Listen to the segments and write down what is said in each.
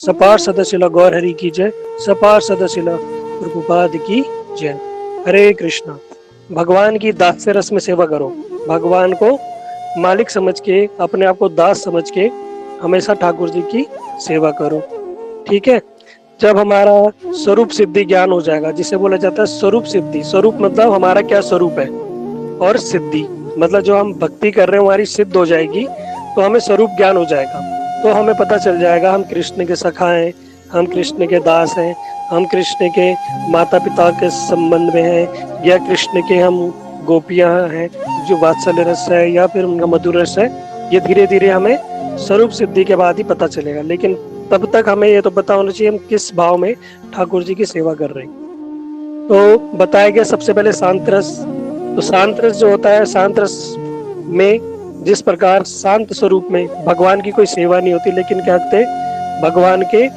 सपार सदशिला गौर हरि की जय। सपार सदशिला प्रभुपाद की जय। हरे कृष्णा। भगवान की दास्य रस में सेवा करो। भगवान को मालिक समझ के, अपने आप को दास समझ के हमेशा ठाकुर जी की सेवा करो। ठीक है। जब हमारा स्वरूप सिद्धि ज्ञान हो जाएगा, जिसे बोला जाता है स्वरूप सिद्धि। स्वरूप मतलब हमारा क्या स्वरूप है, और सिद्धि मतलब जो हम भक्ति कर रहे हैं हमारी सिद्ध हो जाएगी, तो हमें स्वरूप ज्ञान हो जाएगा। तो हमें पता चल जाएगा हम कृष्ण के सखा हैं, हम कृष्ण के दास हैं, हम कृष्ण के माता पिता के संबंध में हैं, या कृष्ण के हम गोपियां हैं जो वात्सल्य रस है, या फिर उनका मधुर रस है। ये धीरे धीरे हमें स्वरूप सिद्धि के बाद ही पता चलेगा। लेकिन तब तक हमें ये तो पता होना चाहिए हम किस भाव में ठाकुर जी की सेवा कर रहे हैं। तो बताया गया सबसे पहले शांत रस। तो शांत रस जो होता है, शांत रस में जिस प्रकार शांत स्वरूप में भगवान की कोई सेवा नहीं होती, लेकिन क्या करते भगवान के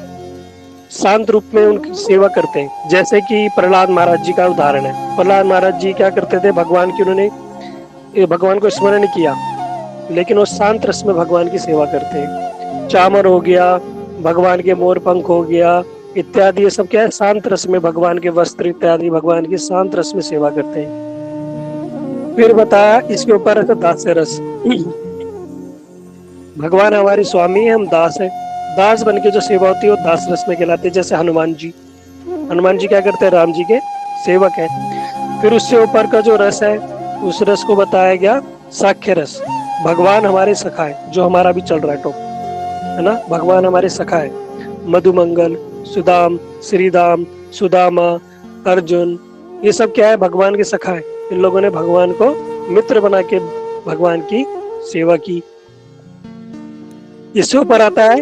शांत रूप में उनकी सेवा करते हैं। जैसे कि प्रहलाद महाराज जी का उदाहरण है। प्रहलाद महाराज जी क्या करते थे, भगवान की उन्होंने भगवान को स्मरण किया, लेकिन वो शांत रस में भगवान की सेवा करते हैं। चामर हो गया, भगवान के मोर पंख हो गया इत्यादि, ये सब क्या है, शांत रस में भगवान के वस्त्र इत्यादि भगवान की शांत रस में सेवा करते हैं। फिर बताया इसके ऊपर है दास्य रस। भगवान हमारे स्वामी है, हम दास है। दास बन के जो सेवा होती है वो दास रस में कहलाती है। जैसे हनुमान जी क्या करते हैं, राम जी के सेवक हैं। फिर उससे ऊपर का जो रस है, उस रस को बताया गया साख्य रस। भगवान हमारे सखा है, जो हमारा भी चल रहा है टॉप, है ना। भगवान हमारे सखा है। मधुमंगल, सुदाम, श्रीदाम, सुदामा, अर्जुन, ये सब क्या है, भगवान के सखा है। इन लोगों ने भगवान को मित्र बना के भगवान की सेवा की। इससे ऊपर आता है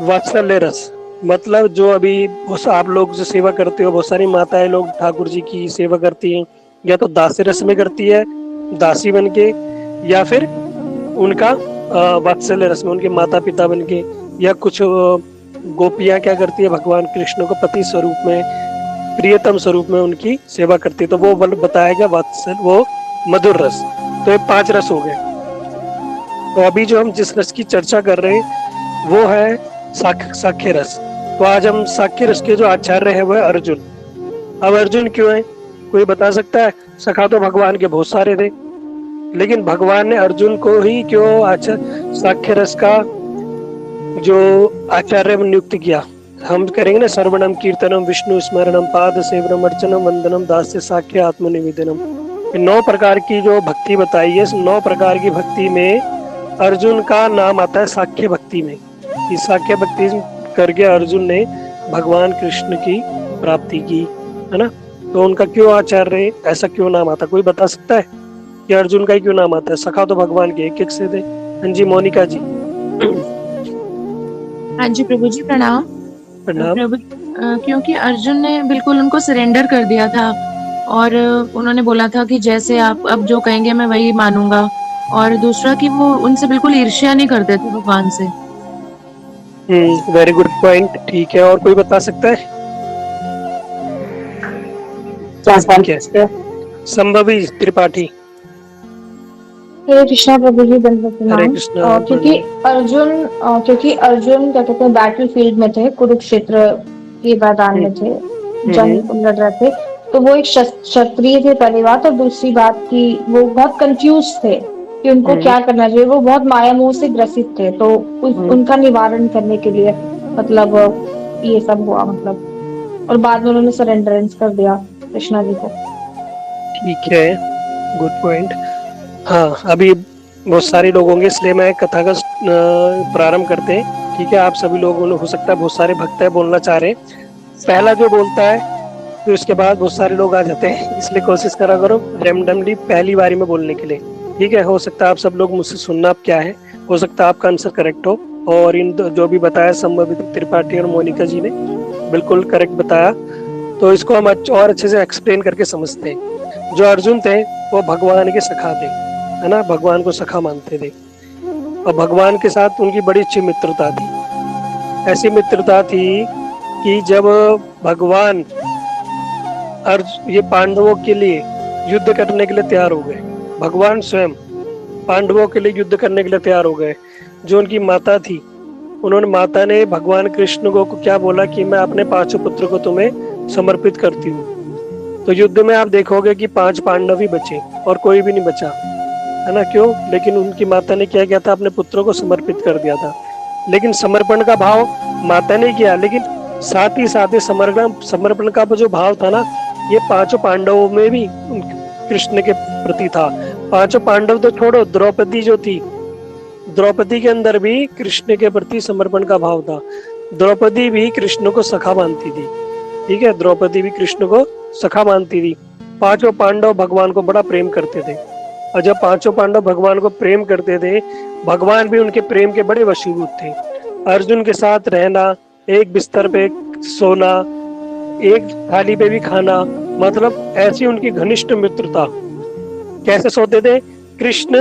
वात्सल्य रस। मतलब जो अभी आप लोग जो सेवा करते हो, बहुत सारी माताएं लोग ठाकुर जी की सेवा करती हैं, या तो दासी रस में करती है दासी बन के, या फिर उनका वात्सल्य रस में उनके माता पिता बन के, या कुछ गोपियां क्या करती है, भगवान कृष्ण को पति स्वरूप में, प्रियतम स्वरूप में उनकी सेवा करती है। तो वो बताया गया वात्सल, वो मधुर रस। तो ये 5 रस हो गए। तो अभी जो हम जिस रस की चर्चा कर रहे हैं वो है साख्य रस। तो आज हम साख्य रस के जो आचार्य है वो है अर्जुन। अब अर्जुन क्यों है, कोई बता सकता है? सखा तो भगवान के बहुत सारे थे, लेकिन भगवान ने अर्जुन को ही क्यों साख्य रस का जो आचार्य नियुक्त किया? हम करेंगे ना, सर्वणम कीर्तनम विष्णु स्मरणम पाद सेवनम अर्चनम वंदनम दास्य साख्य आत्मनिवेदनम। 9 प्रकार की जो भक्ति बताई है, 9 प्रकार की भक्ति में अर्जुन का नाम आता है साख्य भक्ति में। इस साख्य भक्ति करके अर्जुन ने भगवान कृष्ण की प्राप्ति की, है ना। तो उनका क्यों आचार्य ऐसा क्यों नाम आता, कोई बता सकता है कि अर्जुन का ही क्यों नाम आता है? सखा तो भगवान के एक एक से थे। हाँ जी, मोनिका जी। हाँ जी प्रभु जी, प्रणाम। प्रभु, क्योंकि अर्जुन ने बिल्कुल उनको सरेंडर कर दिया था, और उन्होंने बोला था कि जैसे आप अब जो कहेंगे मैं वही मानूंगा। और दूसरा कि वो उनसे बिल्कुल ईर्ष्या नहीं करते थे भगवान से। Very good point. ठीक है, और कोई बता सकता है? संभवी त्रिपाठी। हरे कृष्णा प्रभु जी, दंडवत प्रणाम। हरे कृष्णा। क्योंकि अर्जुन क्या कहते हैं, बैटल फील्ड में थे, कुरुक्षेत्र के मैदान में थे, जंग लड़ रहे थे। तो वो एक क्षत्रिय थे, पहली बात। और दूसरी बात कि वो बहुत कंफ्यूज थे कि उनको क्या करना चाहिए। वो बहुत माया मोह से ग्रसित थे, तो उनका निवारण करने के लिए मतलब ये सब हुआ, मतलब। और बाद में उन्होंने सरेंडरेंस कर दिया कृष्णा जी को। ठीक है, गुड पॉइंट। हाँ, अभी बहुत सारे लोग होंगे, इसलिए मैं कथा का प्रारंभ करते हैं। ठीक है, आप सभी लोगों ने, हो सकता है बहुत सारे भक्त है बोलना चाह रहे हैं। पहला जो बोलता है तो उसके बाद बहुत सारे लोग आ जाते हैं, इसलिए कोशिश करा करो रैंडमली पहली बारी में बोलने के लिए। ठीक है, हो सकता है आप सब लोग मुझसे सुनना अब क्या है, हो सकता है आपका आंसर करेक्ट हो। और इन जो भी बताया संभवित त्रिपाठी और मोनिका जी ने बिल्कुल करेक्ट बताया। तो इसको हम और अच्छे से एक्सप्लेन करके समझते हैं। जो अर्जुन थे वो भगवान के सखा थे, है ना, भगवान को सखा मानते थे, और भगवान के साथ उनकी बड़ी अच्छी मित्रता थी। ऐसी मित्रता थी कि जब भगवान ये पांडवों के लिए युद्ध करने के लिए तैयार हो गए, भगवान स्वयं पांडवों के लिए युद्ध करने के लिए तैयार हो गए, जो उनकी माता थी उन्होंने माता ने भगवान कृष्ण को क्या बोला कि मैं अपने 5 पुत्र को तुम्हें समर्पित करती हूँ। तो युद्ध में आप देखोगे कि 5 पांडव ही बचे और कोई भी नहीं बचा, है ना? क्यों? लेकिन उनकी माता ने क्या किया था, अपने पुत्रों को समर्पित कर दिया था। लेकिन समर्पण का भाव माता ने किया, लेकिन साथ ही समर्पण का जो भाव था ना, ये 5 पांडवों में भी कृष्ण के प्रति था। 5 पांडव तो छोड़ो, द्रौपदी जो थी, द्रौपदी के अंदर भी कृष्ण के प्रति समर्पण का भाव था। द्रौपदी भी कृष्ण को सखा मानती थी, ठीक है? द्रौपदी भी कृष्ण को सखा मानती थी। 5 पांडव भगवान को बड़ा प्रेम करते थे, और जब 5 पांडव भगवान को प्रेम करते थे, भगवान भी उनके प्रेम के बड़े वशीभूत थे। अर्जुन के साथ रहना, एक बिस्तर पे सोना, एक थाली पे भी खाना, मतलब ऐसी उनकी घनिष्ठ मित्रता। कैसे सोते थे? कृष्ण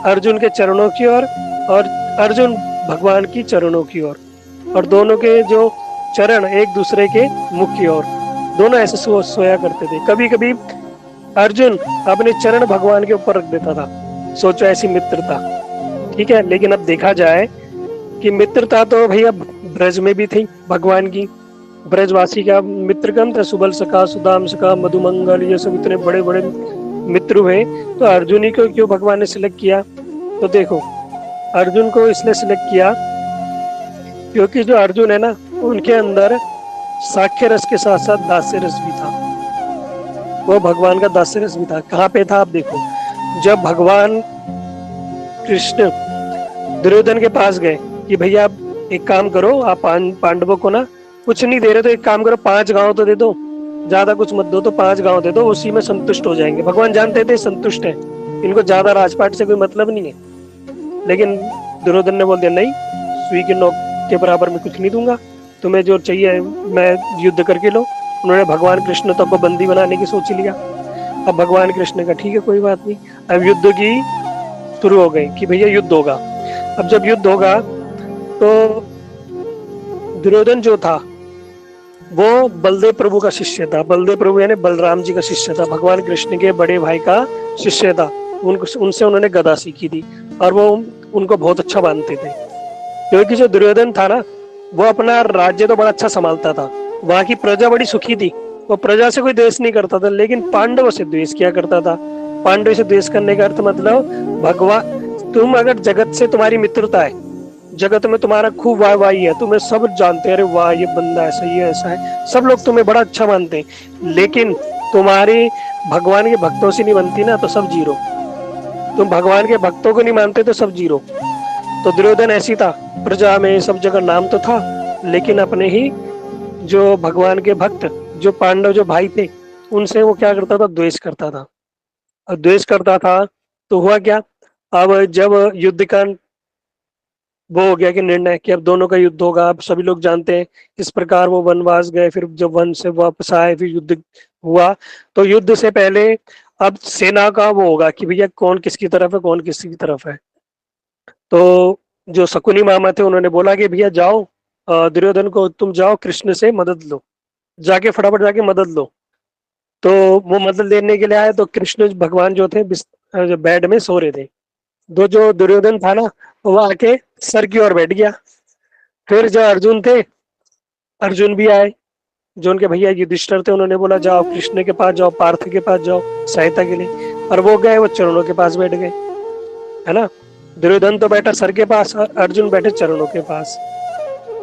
अर्जुन के चरणों की ओर और अर्जुन भगवान की चरणों की ओर, और दोनों के जो चरण एक दूसरे के मुख की ओर, दोनों ऐसे सोया करते थे। कभी कभी अर्जुन अपने चरण भगवान के ऊपर रख देता था। सोचो ऐसी मित्रता, ठीक है? लेकिन अब देखा जाए कि मित्रता तो भैया ब्रज में भी थी भगवान की। ब्रजवासी का मित्र कम था, सुबल सखा, सुदाम सखा, मधुमंगल, ये सब इतने बड़े बड़े मित्र हुए, तो अर्जुन ही को क्यों भगवान ने सिलेक्ट किया? तो देखो, अर्जुन को इसलिए सिलेक्ट किया क्योंकि जो अर्जुन है ना, उनके अंदर साक्ष्य रस के साथ साथ दास्य रस भी था। वो भगवान का दास्य रस भी था। कहाँ पे था? आप देखो, जब भगवान कृष्ण दुर्योधन के पास गए कि भैया आप एक काम करो, आप पांडवों को ना कुछ नहीं दे रहे तो एक काम करो, 5 गांव तो दे दो, ज्यादा कुछ मत दो, तो 5 गांव दे दो, उसी में संतुष्ट हो जाएंगे। भगवान जानते थे संतुष्ट है, इनको ज्यादा राजपाट से कोई मतलब नहीं है। लेकिन दुर्योधन ने बोल दिया, नहीं, सुई की नोक के बराबर में कुछ नहीं दूंगा, तुम्हें जो चाहिए मैं युद्ध करके लो। उन्होंने भगवान कृष्ण तक को बंदी बनाने की सोच लिया। अब भगवान कृष्ण का ठीक है, कोई बात नहीं, अब युद्ध की शुरू हो गई कि भैया युद्ध होगा। अब जब युद्ध होगा तो दुर्योधन जो था वो बलदेव प्रभु का शिष्य था। बलदेव प्रभु यानी बलराम जी का शिष्य था, भगवान कृष्ण के बड़े भाई का शिष्य था। उनसे उन्होंने गदा सीखी थी, और वो उनको बहुत अच्छा मानते थे। क्योंकि जो दुर्योधन था ना, वो अपना राज्य तो बड़ा अच्छा संभालता था, वहां की प्रजा बड़ी सुखी थी, वो प्रजा से कोई द्वेष नहीं करता था, लेकिन पांडवों से द्वेष किया करता था। पांडव से द्वेष करने का अर्थ मतलब, भगवान, तुम अगर जगत से तुम्हारी मित्रता है, जगत में तुम्हारा खूब वाहवाही है, तुम्हें सब जानते हैं, अरे वाह ये बंदा ऐसा ही है, ऐसा है, सब लोग तुम्हें बड़ा अच्छा मानते हैं, लेकिन तुम्हारी भगवान के भक्तों से नहीं बनती ना, तो सब जीरो। तुम भगवान के भक्तों को नहीं मानते तो सब जीरो। तो दुर्योधन ऐसी था, प्रजा में सब जगह नाम तो था, लेकिन अपने ही जो भगवान के भक्त, जो पांडव जो भाई थे, उनसे वो क्या करता था? द्वेष करता था। और द्वेष करता था तो हुआ क्या? अब जब युद्ध का वो हो गया कि निर्णय कि अब दोनों का युद्ध होगा, अब सभी लोग जानते हैं इस प्रकार वो वनवास गए, फिर जब वन से वापस आए, फिर युद्ध हुआ। तो युद्ध से पहले अब सेना का वो होगा कि भैया कौन किसकी तरफ है, कौन किसकी तरफ है। तो जो शकुनी मामा थे, उन्होंने बोला कि भैया जाओ, दुर्योधन को तुम जाओ कृष्ण से मदद लो, जाके फटाफट जाके मदद लो। तो वो मदद लेने के लिए आए, तो कृष्ण भगवान जो थे जो बेड में सो रहे थे। जो दुर्योधन था ना, वो आके सर की ओर बैठ गया। फिर जो अर्जुन थे, अर्जुन भी आए, जो उनके भैया युधिष्ठिर थे, उन्होंने बोला जाओ कृष्ण के पास जाओ, पार्थ के पास जाओ सहायता के लिए। और वो गए, वो चरणों के पास बैठ गए, है ना? दुर्योधन तो बैठा सर के पास, अर्जुन बैठे चरणों के पास।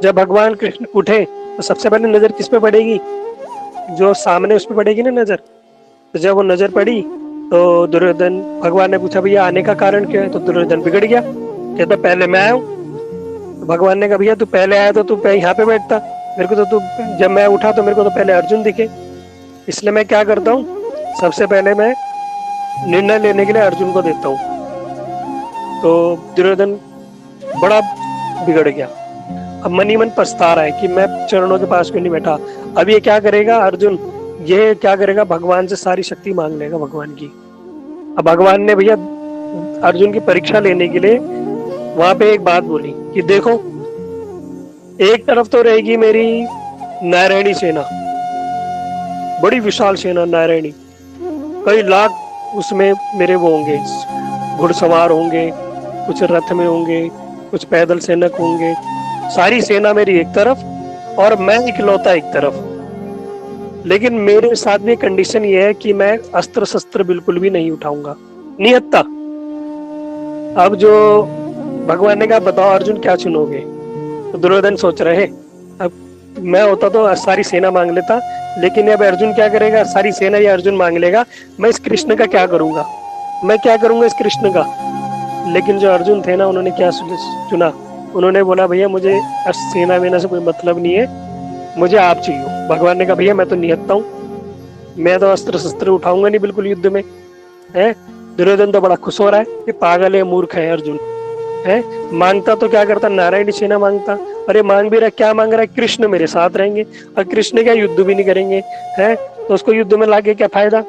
जब भगवान कृष्ण उठे तो सबसे पहले नजर किस पे पड़ेगी? जो सामने उस पे पड़ेगी ना नजर। तो जब वो नजर पड़ी तो दुर्योधन, भगवान ने पूछा भैया आने का कारण क्या है? तो दुर्योधन बिगड़ गया, कहता पहले मैं आया हूँ। तो भगवान ने कहा भैया तू पहले आया तो तू यहाँ पे बैठता, मेरे को तो तू, जब मैं उठा तो मेरे को तो पहले अर्जुन दिखे, इसलिए मैं क्या करता हूँ, सबसे पहले मैं निर्णय लेने के लिए अर्जुन को देता हूँ। तो दुर्योधन बड़ा बिगड़ गया, अब मन ही मन पछता रहा है कि मैं चरणों के पास क्यों नहीं बैठा। अब ये क्या करेगा अर्जुन, ये क्या करेगा, भगवान से सारी शक्ति मांग लेगा भगवान की। अब भगवान ने भैया अर्जुन की परीक्षा लेने के लिए वहां पे एक बात बोली कि देखो, एक तरफ तो रहेगी मेरी नारायणी सेना, बड़ी विशाल सेना नारायणी, कई लाख उसमें मेरे वो होंगे, घुड़सवार होंगे, कुछ रथ में होंगे, कुछ पैदल सैनिक होंगे, सारी सेना मेरी एक तरफ और मैं इकलौता एक तरफ। लेकिन मेरे साथ भी कंडीशन ये है कि मैं अस्त्र शस्त्र बिल्कुल भी नहीं उठाऊंगा, निहत्ता। अब जो भगवान ने कहा बताओ अर्जुन क्या चुनोगे, तो दुर्योधन सोच रहे अब मैं होता तो सारी सेना मांग लेता, लेकिन अब अर्जुन क्या करेगा, सारी सेना ये अर्जुन मांग लेगा, मैं इस कृष्ण का क्या करूंगा, मैं क्या करूंगा इस कृष्ण का। लेकिन जो अर्जुन थे ना, उन्होंने क्या चुना, उन्होंने बोला भैया मुझे सेना वेना से कोई मतलब नहीं है, मुझे आप चाहिए। भगवान ने कहा भैया मैं तो निहत्ता हूँ, मैं तो अस्त्र शस्त्र उठाऊंगा नहीं बिल्कुल युद्ध में, है। दुर्योधन तो बड़ा खुश हो रहा है कि पागल है, मूर्ख है अर्जुन, है। मांगता तो क्या करता, नारायण सेना मांगता। अरे मांग भी रहा, क्या मांग रहा है, कृष्ण मेरे साथ रहेंगे, और कृष्ण क्या युद्ध भी नहीं करेंगे, है, तो उसको युद्ध में लाके क्या फायदा।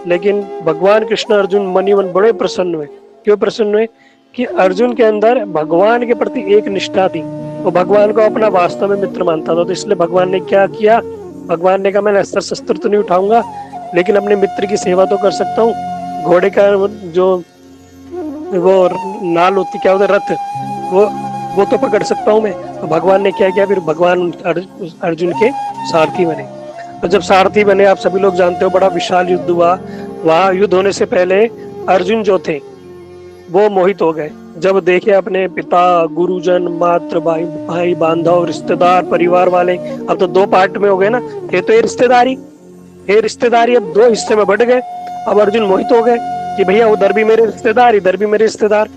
लेकिन भगवान कृष्ण अर्जुन मन ही मन बड़े प्रसन्न हुए। क्यों प्रसन्न हुए, कि अर्जुन के अंदर भगवान के प्रति एक निष्ठा थी, वो भगवान को अपना वास्तव में मित्र मानता था। तो इसलिए भगवान ने क्या किया, भगवान ने कहा मैं अस्त्र शस्त्र तो नहीं उठाऊंगा, लेकिन अपने मित्र की सेवा तो कर सकता हूँ। घोड़े का जो वो नाल होती, क्या होता है, रथ, वो तो पकड़ सकता हूँ मैं। तो भगवान ने क्या किया, फिर भगवान अर्जुन के सारथी बने। तो जब सारथी बने, आप सभी लोग जानते हो, बड़ा विशाल युद्ध हुआ। वहां युद्ध होने से पहले अर्जुन जो थे वो मोहित हो गए, जब देखे अपने पिता, गुरुजन, मात्र, भाई बांधव, रिश्तेदार, परिवार वाले, अब तो दो पार्ट में हो गए ना, तो ये रिश्तेदारी अब दो हिस्से में बढ़ गए। अब अर्जुन मोहित हो गए कि भैया उधर भी मेरे रिश्तेदार, इधर भी मेरे रिश्तेदार।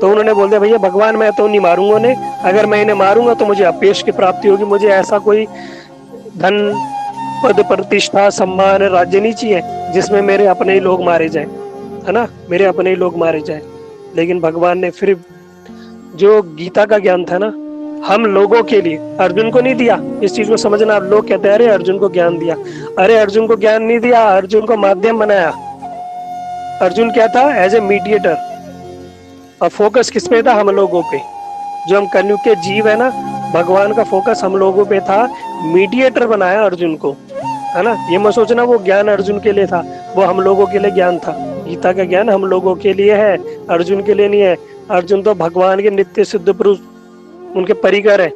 तो उन्होंने बोल दिया भैया भगवान मैं तो नहीं मारूंगा उन्हें, अगर मैं इन्हें मारूंगा तो मुझे अपयश की प्राप्ति होगी, मुझे ऐसा कोई धन, पद, प्रतिष्ठा, सम्मान, राज्य नहीं चाहिए जिसमें मेरे अपने ही लोग मारे जाए, है ना, मेरे अपने ही लोग मारे जाए। लेकिन भगवान ने फिर जो गीता का ज्ञान था ना, हम लोगों के लिए, अर्जुन को नहीं दिया। इस चीज को समझना, लोग कहते हैं अरे अर्जुन को ज्ञान दिया, अरे अर्जुन को ज्ञान नहीं दिया, अर्जुन को माध्यम बनाया। अर्जुन क्या था, एज ए मीडिएटर, और फोकस किस पे था, हम लोगों पे। जो हम कलयुग के जीव है ना, भगवान का फोकस हम लोगों पे था, मीडिएटर बनाया अर्जुन को, है ना। ये मत सोचना वो ज्ञान अर्जुन के लिए था, वो हम लोगों के लिए ज्ञान था। गीता का ज्ञान हम लोगों के लिए है, अर्जुन के लिए नहीं है। अर्जुन तो भगवान के नित्य सिद्ध पुरुष, उनके परिकर है,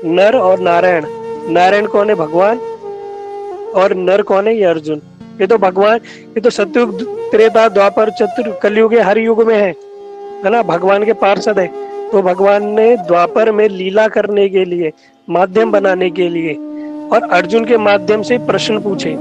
नर और नारायण। नारायण कौन है, भगवान, और नर कौन है, ये अर्जुन। ये तो भगवान, ये तो सतयुग, त्रेता, द्वापर, चतुर, कलयुग, हर युग में है ना, भगवान के पार्षद है। तो भगवान ने द्वापर में लीला करने के लिए, माध्यम बनाने के लिए, और अर्जुन के माध्यम से प्रश्न पूछे।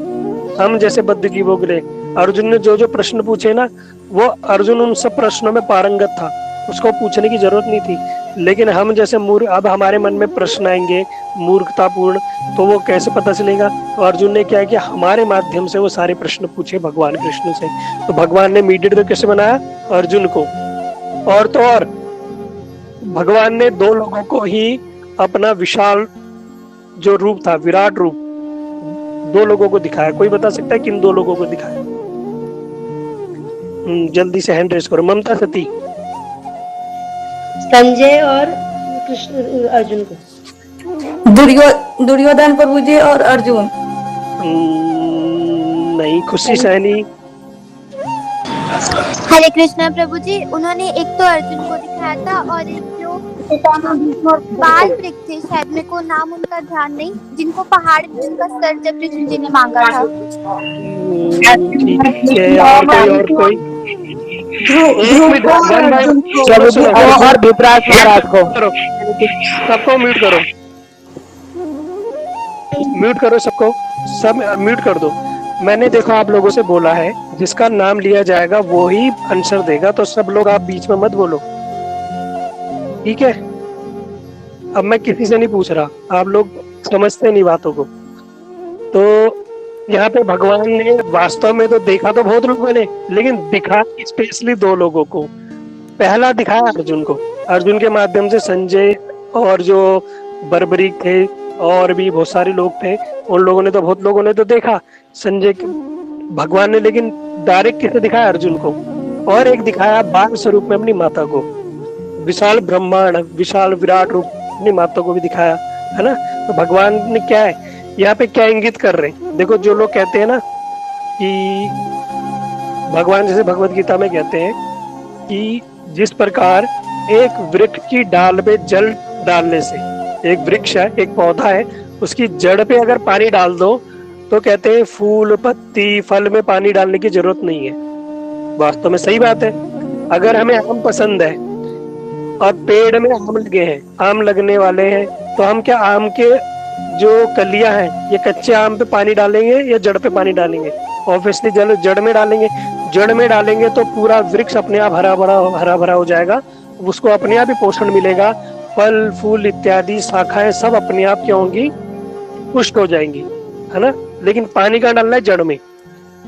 हम जैसे बद्ध की बोगले, अर्जुन ने जो जो प्रश्न पूछे ना, वो अर्जुन उन सब प्रश्नों में पारंगत था, उसको पूछने की जरूरत नहीं थी। लेकिन हम जैसे मूर्ख, अब हमारे मन में प्रश्न आएंगे मूर्खतापूर्ण, तो वो कैसे पता चलेगा। तो अर्जुन ने क्या किया, हमारे माध्यम से वो सारे प्रश्न पूछे भगवान कृष्ण से। तो भगवान ने मीडिएटर कैसे बनाया, अर्जुन को। और तो और भगवान ने दो लोगों को ही अपना विशाल जो रूप था, विराट रूप, दो लोगों को दिखाया। कोई बता सकता है किन दो लोगों को दिखाया? जल्दी से हैंड रेस करो। ममता, सती, संजय और कृष्ण, अर्जुन को। दुर्योधन प्रभु जी और अर्जुन। नहीं, खुशी सैनी। हरे कृष्णा प्रभु जी, उन्होंने एक तो अर्जुन को दिखाया था, और एक जो बाल वृक्ष थे, शायद मेरे को नाम उनका ध्यान नहीं, जिनको पहाड़, जिनका सर जब कृष्ण जी ने मांगा था। ठीक है, और कोई? और विपराज महाराज को। सबको म्यूट करो, म्यूट करो सबको, सब म्यूट कर दो। मैंने देखो आप लोगों से बोला है, जिसका नाम लिया जाएगा वो ही आंसर देगा, तो सब लोग आप बीच में मत बोलो, ठीक है। अब मैं किसी से नहीं पूछ रहा, आप लोग समझते नहीं बातों को। तो यहाँ पे भगवान ने वास्तव में तो देखा तो बहुत लोगों ने, लेकिन दिखा स्पेशली दो लोगों को। पहला दिखाया अर्जुन को, अर्जुन के माध्यम से संजय और जो बर्बरीक थे और भी बहुत सारे लोग थे, उन लोगों ने तो, बहुत लोगों ने तो देखा संजय भगवान ने, लेकिन डायरेक्ट किसे दिखाया, अर्जुन को। और एक दिखाया बाल स्वरूप में अपनी माता को, विशाल ब्रह्मांड, विशाल विराट रूप अपनी माता को भी दिखाया, है ना। तो भगवान ने क्या है यहाँ पे, क्या इंगित कर रहे हैं? देखो, जो लोग कहते हैं ना कि भगवान, जैसे भगवत गीता में कहते हैं कि जिस प्रकार एक वृक्ष की डाल में जल डालने से। एक वृक्ष है, एक पौधा है, उसकी जड़ पे अगर पानी डाल दो तो कहते हैं फूल पत्ती फल में पानी डालने की जरूरत नहीं है। वास्तव में सही बात है। अगर हमें आम पसंद है और पेड़ में आम लगे हैं, आम लगने वाले हैं, तो हम क्या आम के जो कलियां हैं ये कच्चे आम पे पानी डालेंगे या जड़ पे पानी डालेंगे? ऑब्वियसली जड़ में डालेंगे। जड़ में डालेंगे तो पूरा वृक्ष अपने आप हरा भरा हो जाएगा, उसको अपने आप ही पोषण मिलेगा, फल फूल इत्यादि शाखाएं सब अपने आप क्या होंगी, पुष्ट हो जाएंगी, है ना। लेकिन पानी का डालना है जड़ में।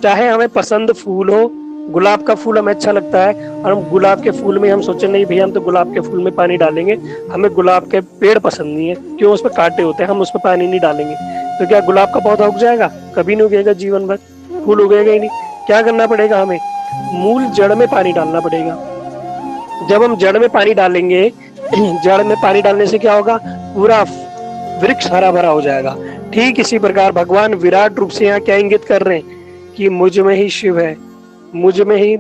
चाहे हमें पसंद फूल हो, गुलाब का फूल हमें अच्छा लगता है और हम गुलाब के फूल में हम सोचे नहीं भैया हम तो गुलाब के फूल में पानी डालेंगे, हमें गुलाब के पेड़ पसंद नहीं है, क्यों, उस पर कांटे होते हैं, हम उस पर पानी नहीं डालेंगे, तो क्या गुलाब का पौधा उग जाएगा? कभी नहीं उगेगा, जीवन भर फूल उगेगा ही नहीं। क्या करना पड़ेगा हमें? मूल जड़ में पानी डालना पड़ेगा। जब हम जड़ में पानी डालेंगे, जड़ में पानी डालने से क्या होगा, पूरा वृक्ष हरा भरा हो जाएगा। ठीक इसी प्रकार भगवान विराट रूप से यहाँ क्या इंगित कर रहे हैं कि मुझ में ही शिव है, मुझ में ही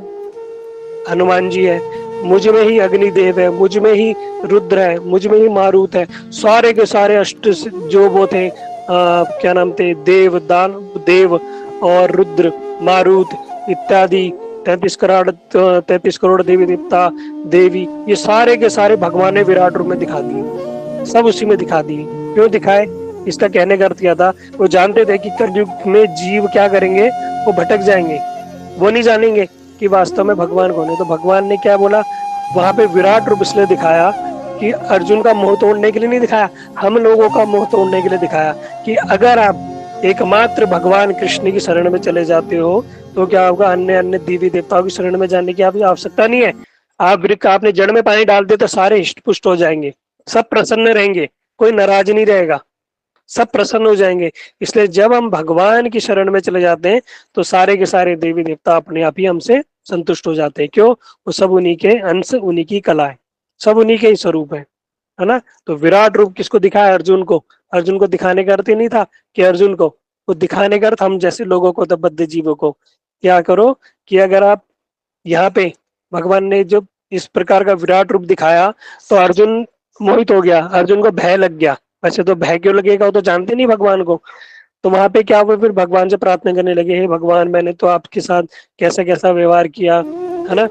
हनुमान जी है, मुझ में ही अग्निदेव है, मुझ में ही रुद्र है, मुझ में ही मारुत है। सारे के सारे अष्ट जो वो थे क्या नाम थे, देव और रुद्र मारुत इत्यादि 33 करोड़ देवी देवता देवी, ये सारे के सारे भगवान ने विराट रूप में दिखा दिए, सब उसी में दिखा दिए। क्यों दिखाए? इसका कहने का अर्थ क्या था, वो जानते थे कि कलयुग में जीव क्या करेंगे, वो भटक जाएंगे, वो नहीं जानेंगे कि वास्तव में भगवान कौन है। तो भगवान ने क्या बोला, वहां पे विराट रूप इसलिए दिखाया कि अर्जुन का मोह तोड़ने के लिए नहीं दिखाया, हम लोगों का मोह तोड़ने के लिए दिखाया कि अगर आप एकमात्र भगवान कृष्ण की शरण में चले जाते हो तो क्या होगा, अन्य देवी देवताओं की शरण में जाने की आपकी आवश्यकता नहीं है। आपने जड़ में पानी डाल दिया तो सारे हिष्ट पुष्ट हो जाएंगे, सब प्रसन्न रहेंगे, कोई नाराज नहीं रहेगा, सब प्रसन्न हो जाएंगे। इसलिए जब हम भगवान की शरण में चले जाते हैं तो सारे के सारे देवी देवता अपने आप ही हमसे संतुष्ट हो जाते हैं। क्यों? वो सब उन्हीं के अंश, उन्हीं की कला है, सब उन्हीं के ही स्वरूप है ना। तो विराट रूप किसको दिखाया? अर्जुन को। अर्जुन को दिखाने का अर्थ ही नहीं था कि अर्जुन को, वो दिखाने का अर्थ हम जैसे लोगों को, तब बद्ध जीवों को क्या करो कि अगर आप यहाँ पे भगवान ने जो इस प्रकार का विराट रूप दिखाया तो अर्जुन मोहित हो गया, अर्जुन को भय लग गया। वैसे तो भय क्यों लगेगा, वो तो जानते नहीं भगवान को। तो वहां पे क्या हुआ, फिर भगवान से प्रार्थना करने लगे, हे भगवान मैंने तो आपके साथ कैसा कैसा व्यवहार किया, है ना,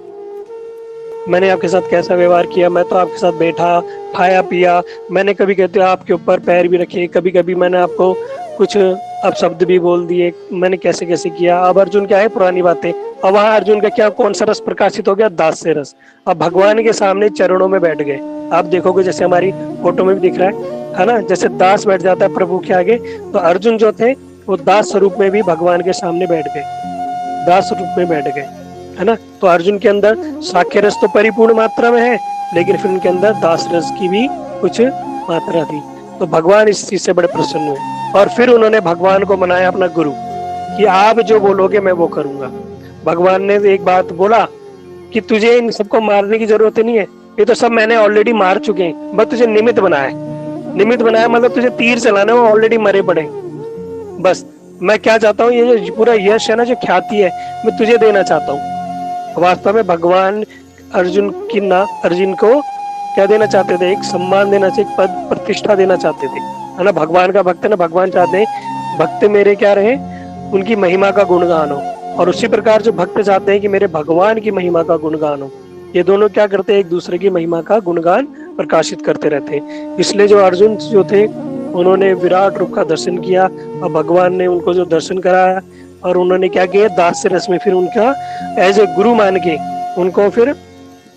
मैंने आपके साथ कैसा व्यवहार किया, मैं तो आपके साथ बैठा खाया पिया, मैंने कभी कहते आपके ऊपर पैर भी रखे, कभी कभी मैंने आपको कुछ अपशब्द भी बोल दिए, मैंने कैसे कैसे किया। अब अर्जुन क्या है, पुरानी बातें। अब वहां अर्जुन का क्या, कौन सा रस प्रकाशित हो गया? दास्य रस। अब भगवान के सामने चरणों में बैठ गए। आप देखोगे जैसे हमारी फोटो में भी दिख रहा है ना, जैसे दास बैठ जाता है प्रभु के आगे, तो अर्जुन जो थे वो दास स्वरूप में भी भगवान के सामने बैठ गए, दास स्वरूप में बैठ गए, है ना। तो अर्जुन के अंदर साक्ष्य रस तो परिपूर्ण मात्रा में है, लेकिन फिर उनके अंदर दास रस की भी कुछ मात्रा थी। तो भगवान इस चीज से बड़े प्रसन्न हुए और फिर उन्होंने भगवान को मनाया अपना गुरु कि आप जो बोलोगे मैं वो करूंगा। भगवान ने एक बात बोला कि तुझे इन सबको मारने की जरूरत नहीं है, ये तो सब मैंने ऑलरेडी मार चुके हैं, बस तुझे निमित्त बनाया। निमित्त बनाया मतलब तुझे तीर चलाना, वो ऑलरेडी मरे पड़े। बस मैं क्या चाहता हूँ, ये जो पूरा यश है ना, जो ख्याति है, मैं तुझे देना चाहता हूँ। वास्तव में भगवान अर्जुन को क्या देना चाहते थे? एक सम्मान देना चाहिए, एक पद प्रतिष्ठा देना चाहते थे, है ना। भगवान का भक्त है ना, भगवान चाहते हैं भक्त मेरे क्या रहे, उनकी महिमा का गुणगान हो, और उसी प्रकार जो भक्त चाहते हैं कि मेरे भगवान की महिमा का गुणगान हो। ये दोनों क्या करते हैं, एक दूसरे की महिमा का गुणगान प्रकाशित करते रहते हैं। इसलिए जो अर्जुन जो थे उन्होंने विराट रूप का दर्शन किया और भगवान ने उनको जो दर्शन कराया और उन्होंने क्या किया, दास्य रस में फिर उनका एज ए गुरु मान के उनको फिर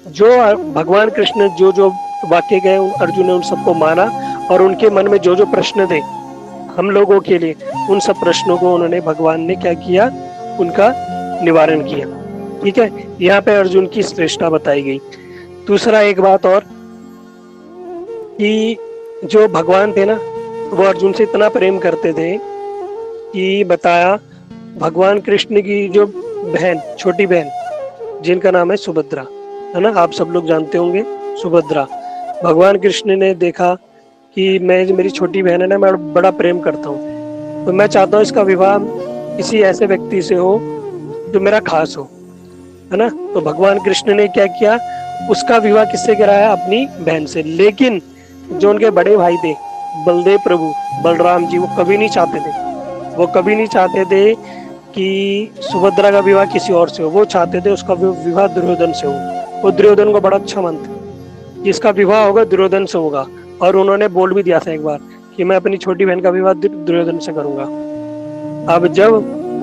जो भगवान कृष्ण जो वाक्य गए अर्जुन ने उन सबको माना और उनके मन में जो प्रश्न थे हम लोगों के लिए, उन सब प्रश्नों को उन्होंने भगवान ने क्या किया, उनका निवारण किया। ठीक है, यहाँ पे अर्जुन की श्रेष्ठता बताई गई। दूसरा एक बात और कि जो भगवान थे ना, वो अर्जुन से इतना प्रेम करते थे कि बताया, भगवान कृष्ण की जो बहन, छोटी बहन जिनका नाम है सुभद्रा, है ना, आप सब लोग जानते होंगे सुभद्रा। भगवान कृष्ण ने देखा कि मेरी छोटी बहन है ना, मैं बड़ा प्रेम करता हूँ, तो मैं चाहता हूँ इसका विवाह किसी ऐसे व्यक्ति से हो जो मेरा खास हो, है ना। तो भगवान कृष्ण ने क्या किया, उसका विवाह किससे कराया? अपनी बहन से। लेकिन जो उनके बड़े भाई थे बलदेव प्रभु, बलराम जी, वो कभी नहीं चाहते थे, वो कभी नहीं चाहते थे कि सुभद्रा का विवाह किसी और से हो। वो चाहते थे उसका विवाह दुर्योधन से हो। वो दुर्योधन को बड़ा अच्छा मानते, जिसका विवाह होगा दुर्योधन से होगा। और उन्होंने बोल भी दिया था एक बार कि मैं अपनी छोटी बहन का विवाह दुर्योधन से करूंगा। अब जब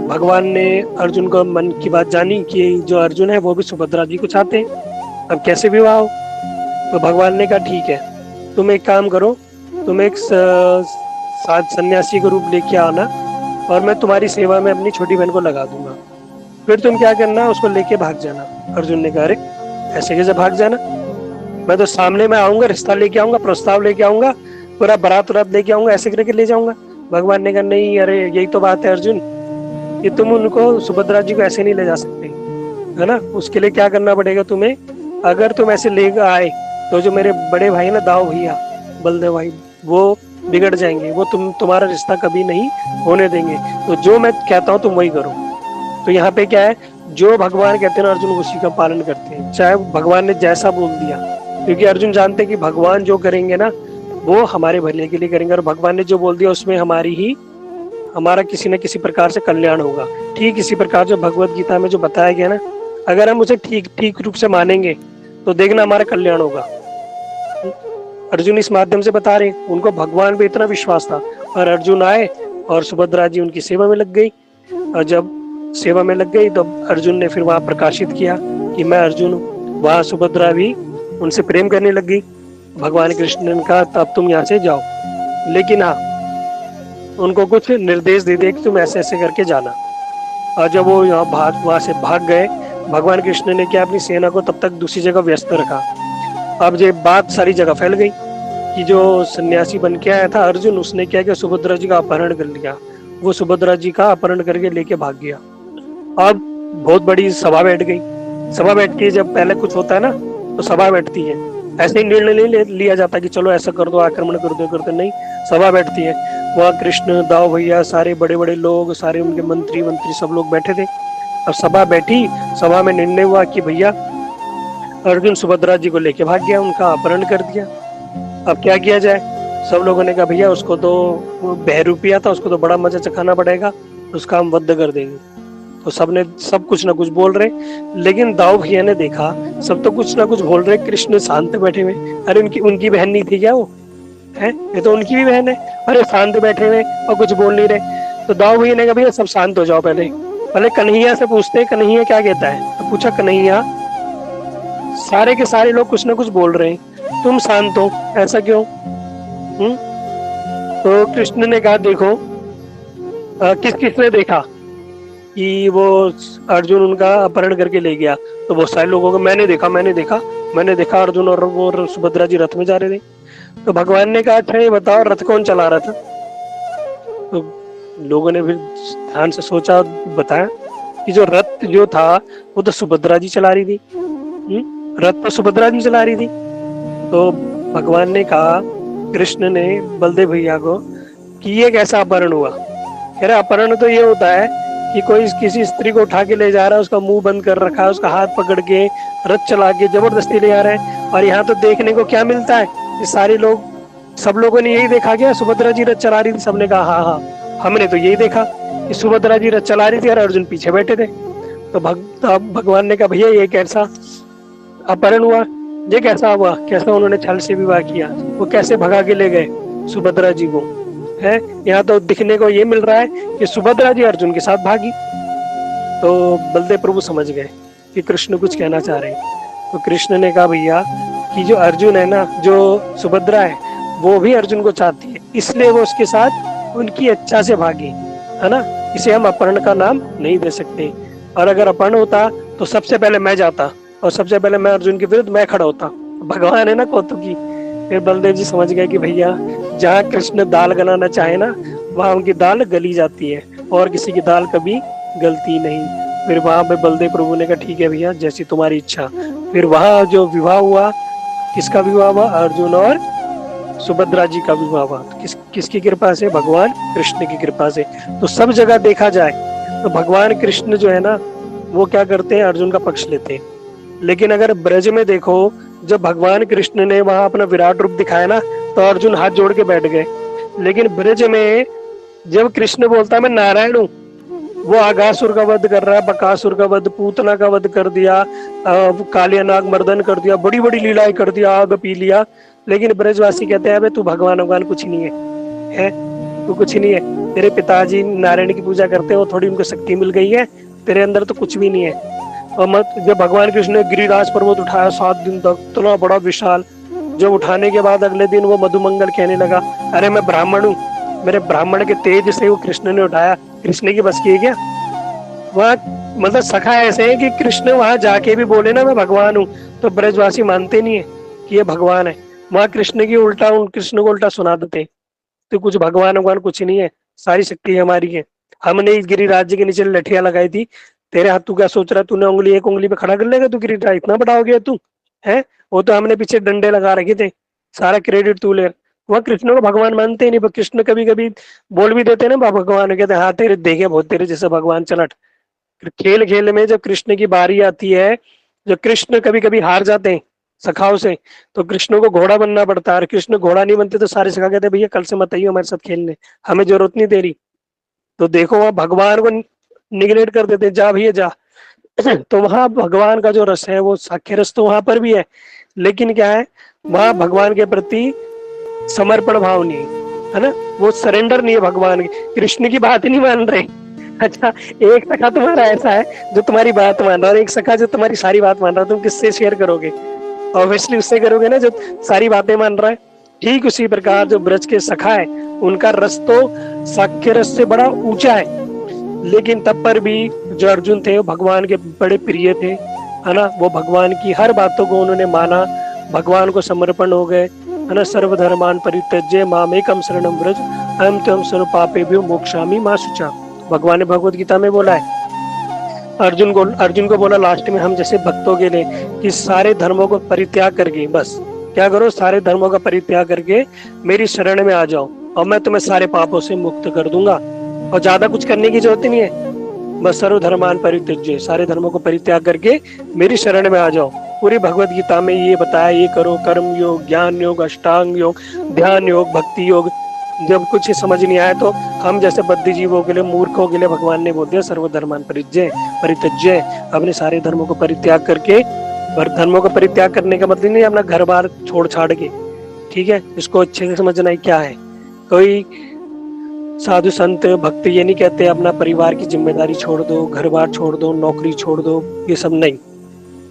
भगवान ने अर्जुन को मन की बात जानी कि जो अर्जुन है वो भी सुभद्रा जी को चाहते हैं, अब कैसे विवाह हो, तो भगवान ने कहा ठीक है, तुम एक काम करो, तुम एक सन्यासी का रूप लेके आना और मैं तुम्हारी सेवा में अपनी छोटी बहन को लगा दूंगा, फिर तुम क्या करना, उसको लेके भाग जाना। अर्जुन ने कहा अरे ऐसे कैसे भाग जाना, मैं तो सामने में आऊंगा, रिश्ता लेके आऊंगा, प्रस्ताव लेके आऊंगा, पूरा बारात उरात लेके आऊंगा, ऐसे करके ले जाऊंगा। भगवान ने कहा नहीं, अरे यही तो बात है अर्जुन, कि तुम उनको सुभद्रा जी को ऐसे नहीं ले जा सकते, है ना। उसके लिए क्या करना पड़ेगा तुम्हें, अगर तुम ऐसे ले आए तो जो मेरे बड़े भाई ना दाऊ भैया बलदेव भाई, वो बिगड़ जाएंगे, वो तुम्हारा रिश्ता कभी नहीं होने देंगे। तो जो मैं कहता हूँ तुम वही करो। तो यहाँ पे क्या है, जो भगवान कहते हैं ना अर्जुन उसी का पालन करते हैं, चाहे भगवान ने जैसा बोल दिया, क्योंकि अर्जुन जानते हैं कि भगवान जो करेंगे ना वो हमारे भले के लिए करेंगे, और भगवान ने जो बोल दिया उसमें हमारा किसी न किसी प्रकार से कल्याण होगा। ठीक इसी प्रकार जो भगवत गीता में जो बताया गया ना, अगर हम उसे ठीक रूप से मानेंगे तो देखना हमारा कल्याण होगा। अर्जुन इस माध्यम से बता रहे, उनको भगवान पे इतना विश्वास था, और अर्जुन आए और सुभद्रा जी उनकी सेवा में लग गई। और जब सेवा में लग गई तो अर्जुन ने फिर वहां प्रकाशित किया कि मैं अर्जुन हूँ। वहां सुभद्रा भी उनसे प्रेम करने लग गई। भगवान कृष्ण ने कहा तब तुम यहाँ से जाओ, लेकिन हाँ उनको कुछ निर्देश दे दे कि तुम ऐसे ऐसे करके जाना। और जब वो वहां से भाग गए, भगवान कृष्ण ने क्या अपनी सेना को तब तक दूसरी जगह व्यस्त रखा। अब ये बात सारी जगह फैल गई कि जो सन्यासी बन के आया था अर्जुन, उसने क्या किया, सुभद्रा जी का अपहरण कर लिया। वो सुभद्रा जी का अपहरण करके लेके भाग गया। अब बहुत बड़ी सभा बैठ गई। सभा बैठती है, जब पहले कुछ होता है ना तो सभा बैठती है, ऐसे ही निर्णय नहीं लिया जाता कि चलो ऐसा कर दो, आक्रमण कर दो, करते नहीं, सभा बैठती है। वहाँ कृष्ण, दाऊ भैया, सारे बड़े बड़े लोग, सारे उनके मंत्री सब लोग बैठे थे। अब सभा बैठी, सभा में निर्णय हुआ कि भैया अर्जुन सुभद्रा जी को लेके भाग गया, उनका अपहरण कर दिया। अब क्या किया जाए, सब लोगों ने कहा भैया उसको तो बहरूपिया था, उसको तो बड़ा मजा चखाना पड़ेगा, उसका हम वध कर देंगे। तो सब कुछ ना कुछ बोल रहे, लेकिन दाऊ भैया ने देखा सब तो कुछ ना कुछ बोल रहे, कृष्ण शांत बैठे हुए। अरे उनकी बहन नहीं थी क्या वो, है ये तो उनकी भी बहन है, अरे शांत बैठे हुए और कुछ बोल नहीं रहे। तो दाऊ भैया ने कहा भैया सब शांत हो जाओ, पहले कन्हैया से पूछते कन्हैया क्या कहता है। तो पूछा कन्हैया, सारे के सारे लोग कुछ ना कुछ बोल रहे हैं, तुम शांत हो, ऐसा क्यों? तो कृष्ण ने कहा देखो किसने देखा कि वो अर्जुन उनका अपहरण करके ले गया। तो बहुत सारे लोगों को मैंने देखा अर्जुन और वो सुभद्रा जी रथ में जा रहे थे। तो भगवान ने कहा अच्छा ये बताओ रथ कौन चला रहा था? तो लोगों ने फिर ध्यान से सोचा, बताया कि जो रथ जो था वो तो सुभद्रा जी चला रही थी, रथ तो सुभद्रा जी चला रही थी। तो भगवान ने कहा, कृष्ण ने बलदेव भैया को, कि ये कैसा अपहरण हुआ? कह रहे अपहरण तो ये होता है कि कोई किसी स्त्री को उठा के ले जा रहा है, उसका मुंह बंद कर रखा है, उसका हाथ पकड़ के रथ चला के जबरदस्ती ले जा रहे हैं। और यहाँ तो देखने को क्या मिलता है, ये सारे लोग, सब लोगों ने यही देखा क्या सुभद्रा जी रथ चला रही थी? सबने कहा हाँ, हमने तो यही देखा कि सुभद्रा जी रथ चला रही थी और अर्जुन पीछे बैठे थे। तो भगवान ने कहा भैया ये कैसा अपहरण हुआ, ये कैसा हुआ, कैसा उन्होंने छल से विवाह किया, वो कैसे भगा के ले गए सुभद्रा जी को? है यहाँ तो दिखने को ये मिल रहा है कि सुभद्रा जी अर्जुन के साथ भागी। तो बलदेव प्रभु समझ गए कि कृष्ण कुछ कहना चाह रहे हैं। तो कृष्ण ने कहा भैया कि जो अर्जुन है ना, जो सुभद्रा है वो भी अर्जुन को चाहती है, इसलिए वो उसके साथ उनकी इच्छा से भागी, है ना। इसे हम अपहरण का नाम नहीं दे सकते। और अगर अपहरण होता तो सबसे पहले मैं जाता और सबसे पहले मैं अर्जुन के विरुद्ध मैं खड़ा होता। भगवान है ना कौतुकी। फिर बलदेव जी समझ गए कि भैया जहाँ कृष्ण दाल गलाना चाहे ना, वहाँ उनकी दाल गली जाती है और किसी की दाल कभी गलती नहीं। फिर वहां पे बलदेव प्रभु ने कहा ठीक है भैया जैसी तुम्हारी इच्छा। फिर वहां जो विवाह हुआ, किसका विवाह हुआ? अर्जुन और सुभद्रा जी का विवाह हुआ। किसकी कृपा से? भगवान कृष्ण की कृपा से। तो सब जगह देखा जाए तो भगवान कृष्ण जो है ना, वो क्या करते हैं, अर्जुन का पक्ष लेते हैं। लेकिन अगर ब्रज में देखो जब भगवान कृष्ण ने वहां अपना विराट रूप दिखाया ना, तो अर्जुन हाथ जोड़ के बैठ गए। लेकिन ब्रज में जब कृष्ण बोलता है मैं नारायण हूँ, वो आगासुर का वध कर रहा है, बकासुर का वध, पूतना का वध कर दिया, कालिया नाग मर्दन कर दिया, बड़ी बड़ी लीलाएं कर दिया, आग पी लिया। लेकिन ब्रजवासी कहते हैं तू भगवान कुछ नहीं है, तू कुछ नहीं है। तेरे पिताजी नारायण की पूजा करते हैं, वो थोड़ी उनको शक्ति मिल गई है, तेरे अंदर तो कुछ भी नहीं है। और मत जब भगवान कृष्ण ने गिरिराज पर्वत उठाया 7 दिन तक, इतना बड़ा विशाल, जब उठाने के बाद अगले दिन वो मधुमंगल कहने लगा अरे मैं ब्राह्मण हूँ, मेरे ब्राह्मण के तेज से वो कृष्ण ने उठाया। कृष्ण की बस की है क्या? वहाँ मतलब सखा ऐसे है कि कृष्ण वहां जाके भी बोले ना मैं भगवान हूँ, तो ब्रजवासी मानते नहीं है कि ये भगवान है। वहां कृष्ण को उल्टा सुना देते, तो कुछ भगवान कुछ नहीं है, सारी शक्ति हमारी है। हमने इस गिरिराज के नीचे लठियां लगाई थी, तेरे हाथ तू क्या सोच रहा है, तूने उंगली एक उंगली पे खड़ा कर लेगा तू गिरिराज, इतना बड़ा हो गया तू है। वो तो हमने पीछे डंडे लगा रखे थे, सारा क्रेडिट तू ले। वह कृष्ण को भगवान मानते ही नहीं, पर कृष्ण कभी कभी बोल भी देते ना भगवान, कहते हाँ तेरे देखे बहुत तेरे जैसे भगवान चलट। खेल खेल में जब कृष्ण की बारी आती है, जब कृष्ण कभी कभी हार जाते हैं सखाओं से, तो कृष्ण को घोड़ा बनना पड़ता है। कृष्ण घोड़ा नहीं बनते तो सारे सखा कहते भैया कल से मत आइए हमारे साथ खेलने, हमें जरूरत नहीं तेरी। तो देखो वहां भगवान को निग्लेक्ट कर देते, जा भैया जा। तो वहां भगवान का जो रस है वो साख्य रस तो वहां पर भी है, लेकिन क्या है वहां भगवान के प्रति समर्पण भाव नहीं है ना, वो सरेंडर नहीं है भगवान की। कृष्ण की बात नहीं मान रहे। अच्छा, एक सखा तुम्हारा ऐसा है जो तुम्हारी बात मान रहा है, और एक सखा जो तुम्हारी सारी बात मान रहा है, तुम किससे शेयर करोगे? ऑब्वियसली उससे करोगे ना जो सारी बातें मान रहा है। ठीक उसी प्रकार जो ब्रज के सखा है, उनका रस तो साख्य रस से बड़ा ऊंचा है, लेकिन तब पर भी जो अर्जुन थे वो भगवान के बड़े प्रिय थे, है ना। वो भगवान की हर बातों को उन्होंने माना, भगवान को समर्पण हो गए, है ना। सर्वधर्मान परित्यज्य मामेकम शरणम व्रज अहम त्वं सर्व पापेभ्यो मोक्षामि मा शुचा। भगवान ने भगवत गीता में बोला है अर्जुन को बोला लास्ट में हम जैसे भक्तों के लिए कि सारे धर्मों को परित्याग करके, बस क्या करो, सारे धर्मों का परित्याग करके मेरी शरण में आ जाओ और मैं तुम्हें सारे पापों से मुक्त कर दूंगा। और ज्यादा कुछ करने की जरूरत नहीं है, बस सर्वधर्मान परित्यज्य, सारे धर्मों को परित्याग करके मेरी शरण में आ जाओ। पूरी भगवत गीता में ये बताया, ये करो, कर्म योग, ज्ञान योग, अष्टांग योग, ध्यान योग, भक्ति योग। जब कुछ समझ नहीं आया तो हम जैसे बद्ध जीवों के लिए, मूर्खों के लिए भगवान ने बोल दिया सर्वधर्मान परित्यज्य, अपने सारे धर्मों को परित्याग करके। धर्मों को परित्याग करने का मतलब नहीं अपना घर बार छोड़ छाड़ के, ठीक है, इसको अच्छे से समझना है क्या है। कोई साधु संत भक्त ये नहीं कहते अपना परिवार की जिम्मेदारी छोड़ दो, घर बार छोड़ दो, नौकरी छोड़ दो, ये सब नहीं।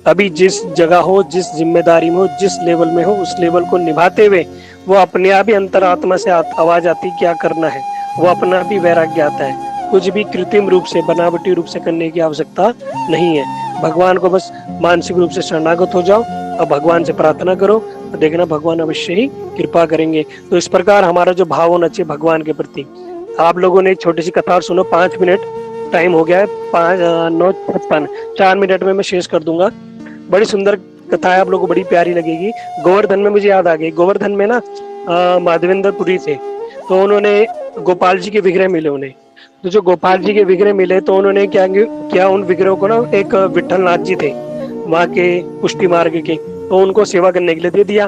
अभी जिस जगह हो, जिस जिम्मेदारी में हो, जिस लेवल में हो, उस लेवल को निभाते हुए वो अपने आप ही अंतरात्मा से आवाज आती क्या करना है, वो अपना भी वैराग्य आता है। कुछ भी कृत्रिम रूप से, बनावटी रूप से करने की आवश्यकता नहीं है। भगवान को बस मानसिक रूप से शरणागत हो जाओ और भगवान से प्रार्थना करो, तो देखना भगवान अवश्य ही कृपा करेंगे। तो इस प्रकार हमारा जो भाव होना चाहिए भगवान के प्रति। आप लोगों ने एक छोटी सी कथा सुनो, 5 मिनट टाइम हो गया है, 9:56, 4 मिनट में मैं शेष कर दूंगा। बड़ी सुंदर कथा है, आप लोगों को बड़ी प्यारी लगेगी। गोवर्धन में मुझे याद आ गई, गोवर्धन में ना माधवेंद्रपुरी थे, तो उन्होंने गोपाल जी के विग्रह मिले उन्हें। तो जो गोपाल जी के विग्रह मिले तो उन्होंने क्या किया, उन विग्रहों को ना एक विठल नाथ जी थे वहाँ के पुष्टि मार्ग के, तो उनको सेवा करने के लिए दे दिया।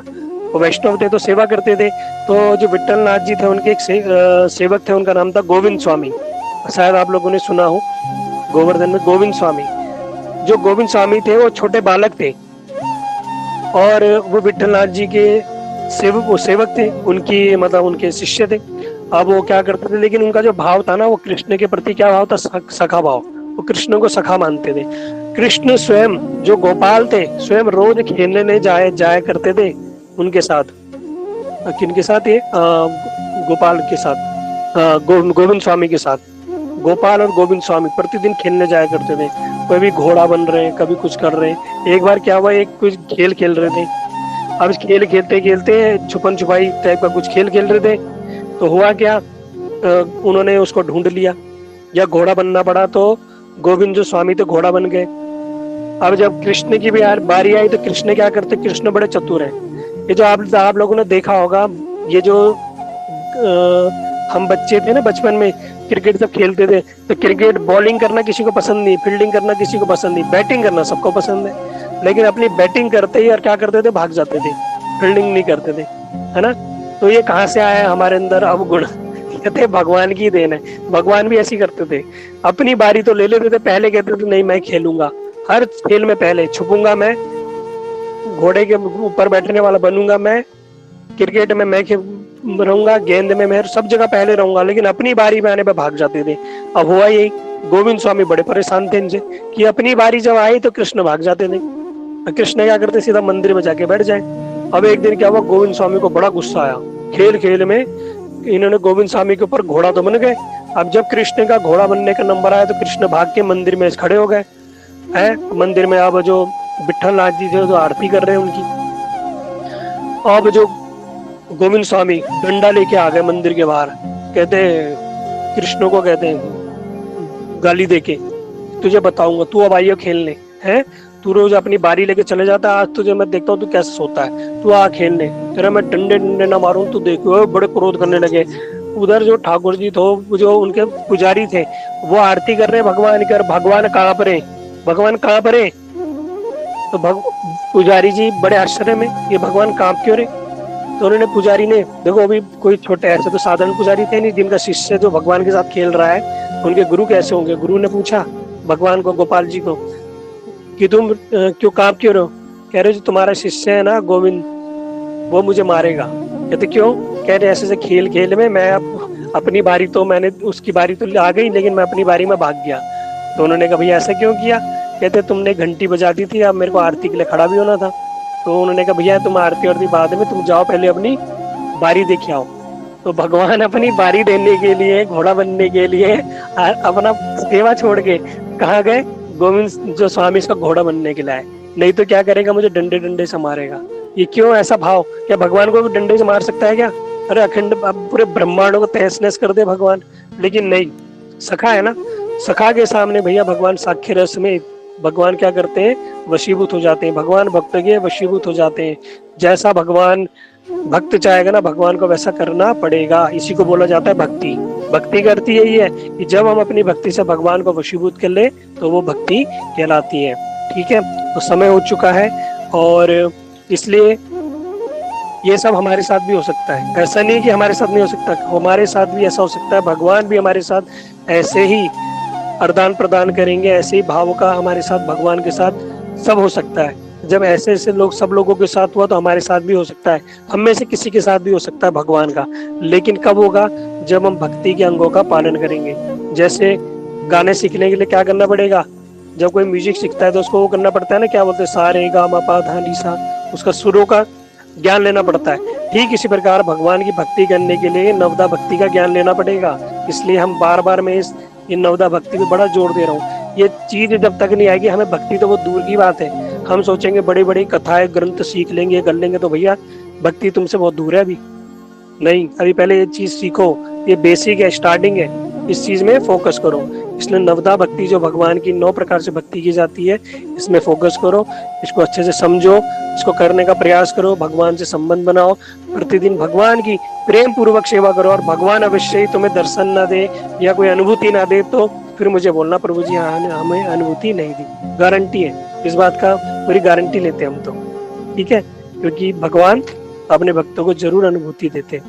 वो वैष्णव थे तो सेवा करते थे। तो जो विठल नाथ जी थे उनके एक सेवक थे, उनका नाम था गोविंद स्वामी, शायद आप लोगों ने सुना हो। गोवर्धन में गोविंद स्वामी, जो गोविंद स्वामी थे वो छोटे बालक थे और वो विठल नाथ जी के सेवक थे, उनकी मतलब उनके शिष्य थे। अब वो क्या करते थे, लेकिन उनका जो भाव था ना वो कृष्ण के प्रति क्या भाव था, सखा भाव। वो कृष्ण को सखा मानते थे। कृष्ण स्वयं जो गोपाल थे स्वयं रोज खेलने जाया करते थे उनके साथ। किनके साथ? ये गोपाल के साथ, गोविंद स्वामी के साथ। गोपाल और गोविंद स्वामी प्रतिदिन खेलने जाया करते थे। कभी घोड़ा बन रहे हैं, कभी कुछ कर रहे हैं। एक बार क्या हुआ, एक कुछ खेल खेल रहे थे। अब खेल खेलते खेलते छुपन छुपाई टाइप का कुछ खेल खेल रहे थे, तो हुआ क्या, उन्होंने उसको ढूंढ लिया या घोड़ा बनना पड़ा, तो गोविंद जो स्वामी थे घोड़ा बन गए। अब जब कृष्ण की भी बारी आई तो कृष्ण क्या करते, कृष्ण बड़े चतुर हैं। ये जो आप लोगों ने देखा होगा, ये जो हम बच्चे थे ना बचपन में, क्रिकेट जब खेलते थे तो क्रिकेट बॉलिंग करना किसी को पसंद नहीं, फील्डिंग करना किसी को पसंद नहीं, बैटिंग करना सबको पसंद है। लेकिन अपनी बैटिंग करते ही और क्या करते थे, भाग जाते थे, फील्डिंग नहीं करते थे, है ना। तो ये कहाँ से आया हमारे अंदर अवगुण? कहते भगवान की देन है। भगवान भी ऐसी करते थे, अपनी बारी तो ले लेते थे, पहले कहते थे नहीं मैं खेलूंगा, हर खेल में पहले छुपूंगा मैं, घोड़े के ऊपर बैठने वाला बनूंगा मैं, क्रिकेट में मैं रहूंगा, गेंद में मैं, सब जगह पहले रहूंगा, लेकिन अपनी बारी में आने पे भाग जाते थे। अब हुआ यही, गोविंद स्वामी बड़े परेशान थे इनसे कि अपनी बारी जब आई तो कृष्ण भाग जाते थे। कृष्ण क्या करते, सीधा मंदिर में जाके बैठ जाए। अब एक दिन क्या हुआ, गोविंद स्वामी को बड़ा गुस्सा आया, खेल खेल में इन्होंने गोविंद स्वामी के ऊपर घोड़ा तो बन गए। अब जब कृष्ण का घोड़ा बनने का नंबर आया तो कृष्ण भाग के मंदिर में खड़े हो गए है। मंदिर में अब जो विठल नाथ जी थे जो आरती कर रहे हैं उनकी, अब जो गोविंद स्वामी डंडा लेके आ गए मंदिर के बाहर, कहते कृष्ण को कहते हैं गाली देके, तुझे बताऊंगा, तू अब आइयो खेलने, हैं तू रोज अपनी बारी लेके चले जाता है, आज तुझे मैं देखता हूँ तू कैसे सोता है, तू आ खेलने, तेरा मैं डंडे डंडे ना मारूं, तू देखो। बड़े क्रोध करने लगे। उधर जो ठाकुर जी थे, जो उनके पुजारी थे, वो आरती कर रहे भगवान की, और भगवान कहाँ पर है, भगवान कहाँ पर है। तो पुजारी जी बड़े आश्चर्य में, ये भगवान कांप क्यों रहे। तो उन्होंने, पुजारी ने, देखो अभी कोई छोटे ऐसे तो साधारण पुजारी थे नहीं, जिनका शिष्य जो भगवान के साथ खेल रहा है, उनके गुरु कैसे होंगे। गुरु ने पूछा भगवान को, गोपाल जी को, कि तुम क्यों कांप क्यों रहे हो। कह रहे जो तुम्हारा शिष्य है ना गोविंद, वो मुझे मारेगा। कहते क्यों। कह रहे ऐसे खेल खेल में मैं अपनी बारी तो, मैंने उसकी बारी तो आ गई, लेकिन मैं अपनी बारी में भाग गया। तो उन्होंने कहा भैया ऐसा क्यों किया। कहते तुमने घंटी बजा दी थी, अब मेरे को आरती के लिए खड़ा भी होना था। तो उन्होंने कहा भैया तुम आरती और बाद में, तुम जाओ पहले अपनी बारी देख आओ। तो भगवान अपनी बारी देने के लिए, घोड़ा बनने के लिए अपना सेवा छोड़ के कहाँ गए, गोविंद जो स्वामी इसका घोड़ा बनने के लिए आए। नहीं तो क्या करेगा, मुझे डंडे डंडे से मारेगा। ये क्यों ऐसा भाव, क्या भगवान को भी डंडे से मार सकता है क्या। अरे अखंड पूरे ब्रह्मांड को तहस नहस कर दे भगवान, लेकिन नहीं, सखा है ना, सखा के सामने भैया भगवान साक्ष्य रस में भगवान क्या करते हैं, वशीभूत हो जाते हैं। भगवान भक्त के वशीभूत हो जाते हैं। जैसा भगवान भक्त चाहेगा ना, भगवान को वैसा करना पड़ेगा। इसी को बोला जाता है भक्ति। भक्ति करती यही है कि जब हम अपनी भक्ति से भगवान को वशीभूत कर ले तो वो भक्ति कहलाती है। ठीक है, तो समय हो चुका है, और इसलिए ये सब हमारे साथ भी हो सकता है। ऐसा नहीं कि हमारे साथ नहीं हो सकता, हमारे साथ भी ऐसा हो सकता है। भगवान भी हमारे साथ ऐसे ही अरदान प्रदान करेंगे, ऐसे ही भाव का हमारे साथ भगवान के साथ सब हो सकता है। जब ऐसे ऐसे लोग सब लोगों के साथ हुआ तो हमारे साथ भी हो सकता है, हम में से किसी के साथ भी हो सकता है भगवान का। लेकिन कब होगा, जब हम भक्ति के अंगों का पालन करेंगे। जैसे गाने सीखने के लिए क्या करना पड़ेगा, जब कोई म्यूजिक सीखता है तो उसको वो करना पड़ता है ना, क्या बोलते हैं, सा रे गा मा पा धा नी सा, उसका सुरों का ज्ञान लेना पड़ता है। ठीक इसी प्रकार भगवान की भक्ति करने के लिए नवदा भक्ति का ज्ञान लेना पड़ेगा। इसलिए हम बार बार मैं ये नवदा भक्ति पे बड़ा जोर दे रहा हूँ। ये चीज जब तक नहीं आएगी, हमें भक्ति तो वो दूर की बात है। हम सोचेंगे बड़ी बड़ी कथाएं ग्रंथ सीख लेंगे, कर लेंगे, तो भैया भक्ति तुमसे बहुत दूर है। अभी नहीं, अभी पहले ये चीज सीखो, ये बेसिक है, स्टार्टिंग है, इस चीज में फोकस करो। इसलिए नवदा भक्ति जो भगवान की 9 प्रकार से भक्ति की जाती है, इसमें फोकस करो, इसको अच्छे से समझो, इसको करने का प्रयास करो, भगवान से संबंध बनाओ, प्रतिदिन भगवान की प्रेम पूर्वक सेवा करो। और भगवान अवश्य ही तुम्हें दर्शन ना दे या कोई अनुभूति ना दे तो फिर मुझे बोलना प्रभु जी हमें अनुभूति नहीं दी। गारंटी है इस बात का, पूरी गारंटी लेते हैं हम तो। ठीक है, क्योंकि भगवान अपने भक्तों को जरूर अनुभूति देते हैं।